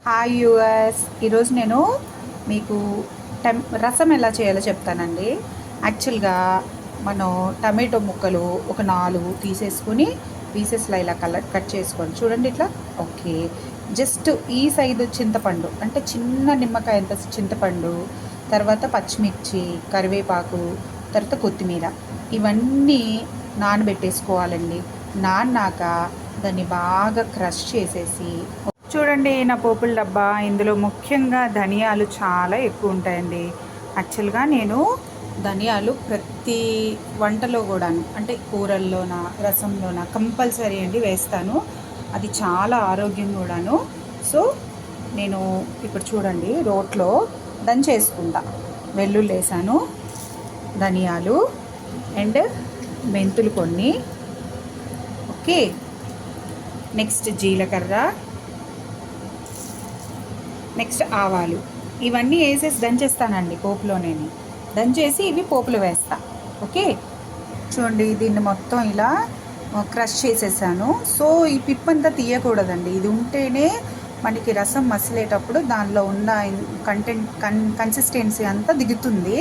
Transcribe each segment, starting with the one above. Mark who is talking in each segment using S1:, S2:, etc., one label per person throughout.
S1: Hi US. ఈరోజు నేను మీకు రసం ఎలా చేయాలో చెప్తానండి. యాక్చువల్గా మనం టమాటో ముక్కలు ఒక 4 తీసేసుకుని పీసెస్లో ఇలా కట్ చేసుకోండి. చూడండి ఇట్లా. ఓకే. జస్ట్ ఈ సైజు చింతపండు, అంటే చిన్న నిమ్మకాయ అంత చింతపండు, తర్వాత పచ్చిమిర్చి, కరివేపాకు, తర్వాత కొత్తిమీర, ఇవన్నీ నానబెట్టేసుకోవాలండి. నాన్నాక దాన్ని బాగా క్రష్ చేసేసి, చూడండి నా పోపుల డబ్బా. ఇందులో ముఖ్యంగా ధనియాలు చాలా ఎక్కువ ఉంటాయండి. యాక్చువల్గా నేను ధనియాలు ప్రతి వంటలో కూడాను, అంటే కూరల్లోన, రసంలోన కంపల్సరీ అండి వేస్తాను. అది చాలా ఆరోగ్యం కూడాను. సో నేను ఇప్పుడు చూడండి రోట్లో దంచేసుకుంటా. వెల్లుల్లి వేసాను, ధనియాలు అండ్ మెంతులు కొన్ని. ఓకే. నెక్స్ట్ జీలకర్ర, నెక్స్ట్ ఆవాలు, ఇవన్నీ వేసేసి దంచేస్తానండి పోపులో. నేను దంచేసి ఇవి పోపులు వేస్తా. ఓకే. చూడండి దీన్ని మొత్తం ఇలా క్రష్ చేసేసాను. సో ఈ పిప్పంతా తీయకూడదండి. ఇది ఉంటేనే మనకి రసం మసిలేటప్పుడు దానిలో ఉన్న కన్సిస్టెన్సీ అంతా దిగుతుంది.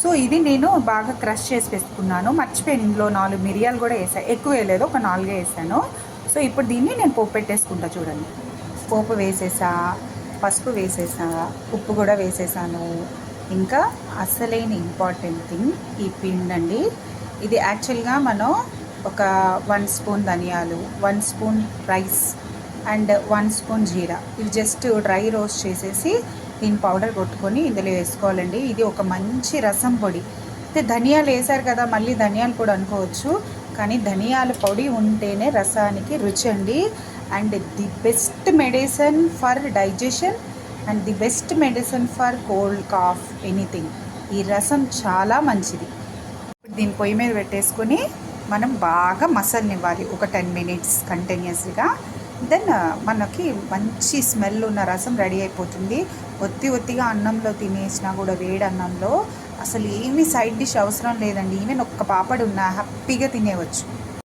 S1: సో ఇది నేను బాగా క్రష్ చేసి వేసుకున్నాను. మర్చిపోయాను, ఇందులో 4 మిరియాలు కూడా వేసాను. ఎక్కువ వేయలేదు, ఒక 4 వేసాను. సో ఇప్పుడు దీన్ని నేను పోపు పెట్టేసుకుంటా. చూడండి, పోపు వేసేసా, పసుపు వేసేసా, ఉప్పు కూడా వేసేసాను. ఇంకా అసలైన ఇంపార్టెంట్ థింగ్ ఈ పిండి అండి. ఇది యాక్చువల్గా మనం ఒక 1 స్పూన్ ధనియాలు, 1 స్పూన్ రైస్ అండ్ 1 స్పూన్ జీరా, ఇవి జస్ట్ డ్రై రోస్ట్ చేసేసి దీని పౌడర్ కొట్టుకొని ఇందులో వేసుకోవాలండి. ఇది ఒక మంచి రసం పొడి. అయితే ధనియాలు వేసారు కదా, మళ్ళీ ధనియాలు పొడి అనుకోవచ్చు, కానీ ధనియాల పొడి ఉంటేనే రసానికి రుచి అండి. And the best medicine for digestion and the best medicine for cold, cough, anything. ఈ రసం చాలా మంచిది. దీని పొయ్యి మీద పెట్టేసుకొని మనం బాగా మసలనివ్వాలి ఒక 10 మినిట్స్ కంటిన్యూస్గా. దెన్ మనకి మంచి స్మెల్ ఉన్న రసం రెడీ అయిపోతుంది. ఒత్తిగా అన్నంలో తినేసినా కూడా, వేడి అన్నంలో అసలు ఏమీ సైడ్ డిష్ అవసరం లేదండి. ఈవెన్ ఒక్క పాపడు ఉన్నా హ్యాపీగా తినేవచ్చు.